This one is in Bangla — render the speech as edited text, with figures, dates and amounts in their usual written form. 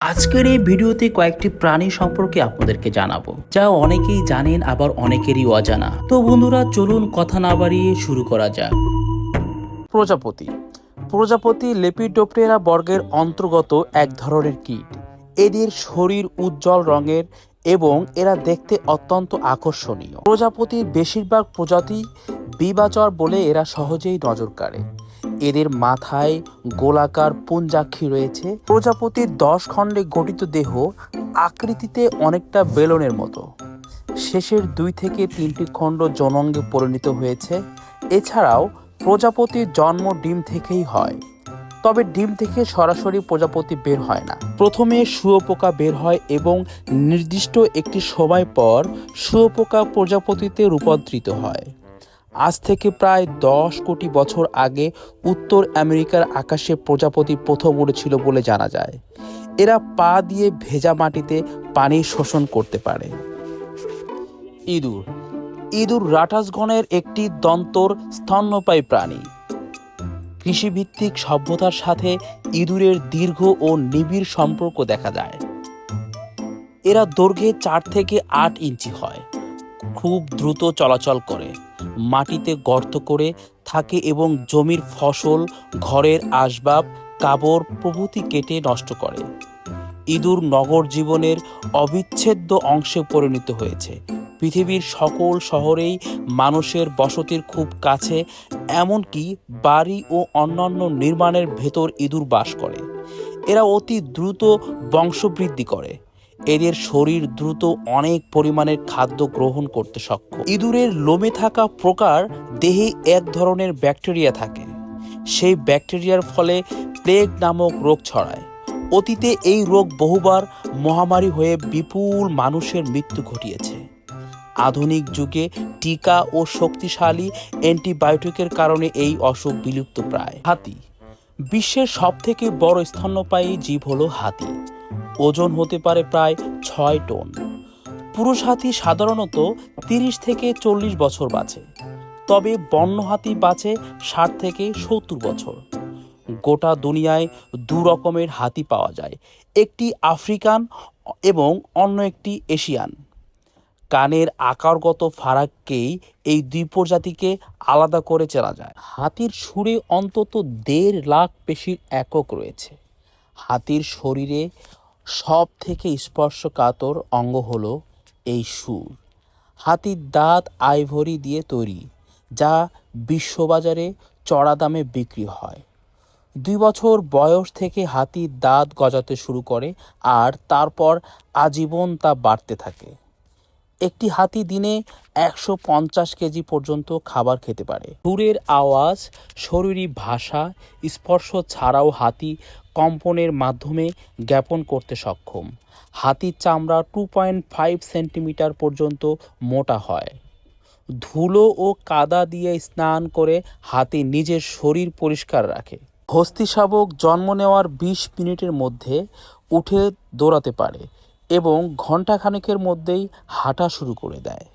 আজকের এই ভিডিওতে কয়েকটি প্রাণী সম্পর্কে আপনাদেরকে জানাবো, যা অনেকেই জানেন আবার অনেকেরই অজানা। তো বন্ধুরা, চলুন কথা না বাড়িয়ে শুরু করা যাক। প্রজাপতি। প্রজাপতি লেপিডোপ্টেরা বর্গের অন্তর্গত এক ধরনের কীট। এদের শরীর উজ্জ্বল রঙের এবং এরা দেখতে অত্যন্ত আকর্ষণীয়। প্রজাপতির বেশিরভাগ প্রজাতি বিবাচর বলে এরা সহজেই নজর কাড়ে। এদের মাথায় গোলাকার পুঞ্জাক্ষী রয়েছে। প্রজাপতির 10 খণ্ডে গঠিত দেহ আকৃতিতে অনেকটা বেলনের মতো। শেষের 2 থেকে 3টি খণ্ড যৌনাঙ্গে পরিণত হয়েছে। এছাড়াও প্রজাপতির জন্ম ডিম থেকেই হয়, তবে ডিম থেকে সরাসরি প্রজাপতি বের হয় না। প্রথমে শুঁয়োপোকা বের হয় এবং নির্দিষ্ট একটি সময় পর শুঁয়োপোকা প্রজাপতিতে রূপান্তরিত হয়। আজ থেকে প্রায় 10 কোটি বছর আগে উত্তর আমেরিকার আকাশে প্রজাপতি প্রথম উড়েছিল বলে জানা যায়। এরা পা দিয়ে ভেজা মাটিতে পানি শোষণ করতে পারে। ইঁদুর। ইঁদুর রাটাসগণের একটি দন্তর স্তন্যপায়ী প্রাণী। কৃষিভিত্তিক সভ্যতার সাথে ইঁদুরের দীর্ঘ ও নিবিড় সম্পর্ক দেখা যায়। এরা দৈর্ঘ্যে 4 থেকে 8 ইঞ্চি হয়, খুব দ্রুত চলাচল করে, মাটিতে গর্ত করে থাকে এবং জমির ফসল, ঘরের আসবাব, কাপড় প্রভৃতি কেটে নষ্ট করে। ইঁদুর নগর জীবনের অবিচ্ছেদ্য অংশে পরিণত হয়েছে। পৃথিবীর সকল শহরেই মানুষের বসতির খুব কাছে, এমনকি বাড়ি ও অন্যান্য নির্মাণের ভেতর ইঁদুর বাস করে। এরা অতি দ্রুত বংশবৃদ্ধি করে। এদের শরীর দ্রুত অনেক পরিমাণের খাদ্য গ্রহণ করতে সক্ষম। ইঁদুরের লোমে থাকা প্রকার দেহে এক ধরনের ব্যাকটেরিয়া থাকে। সেই ব্যাকটেরিয়ার ফলে প্লেগ নামক রোগ ছড়ায়। অতীতে এই রোগ বহুবার মহামারী হয়ে বিপুল মানুষের মৃত্যু ঘটিয়েছে। আধুনিক যুগে টিকা ও শক্তিশালী অ্যান্টিবায়োটিকের কারণে এই অসুখ বিলুপ্ত প্রায়। হাতি। বিশ্বের সবথেকে বড় স্তন্যপায়ী জীব হলো হাতি। ওজন হতে পারে প্রায় 6 টন। পুরুষ হাতি সাধারণত 30 থেকে 40 বছর বাঁচে, তবে বন্য হাতি বাঁচে 60 থেকে 70 বছর। গোটা দুনিয়ায় 2 রকমের হাতি পাওয়া যায়, একটি আফ্রিকান এবং অন্য একটি এশিয়ান। কানের আকারগত ফারাককেই এই 2 প্রজাতিকে আলাদা করে চেনা যায়। হাতির সুরে অন্তত 1.5 লাখ পেশির একক রয়েছে। হাতির শরীরে সব থেকে স্পর্শকাতর অঙ্গ হলো এই সুর। হাতির দাঁত আইভরি দিয়ে তৈরি, যা বিশ্ববাজারে চড়া দামে বিক্রি হয়। 2 বছর বয়স থেকে হাতির দাঁত গজাতে শুরু করে আর তারপর আজীবন তা বাড়তে থাকে। একটি হাতি দিনে 150 কেজি পর্যন্ত খাবার খেতে পারে। সুরের আওয়াজ, শরীরী ভাষা, স্পর্শ ছাড়াও হাতি কম্পনের মাধ্যমে জ্ঞাপন করতে সক্ষম। হাতির চামড়া 2.5 সেন্টিমিটার পর্যন্ত মোটা হয়। ধুলো ও কাদা দিয়ে স্নান করে হাতি নিজের শরীর পরিষ্কার রাখে। হস্তি শাবক জন্ম নেওয়ার 20 মিনিটের মধ্যে উঠে দৌড়াতে পারে এবং ঘণ্টাখানেকের মধ্যেই হাঁটা শুরু করে দেয়।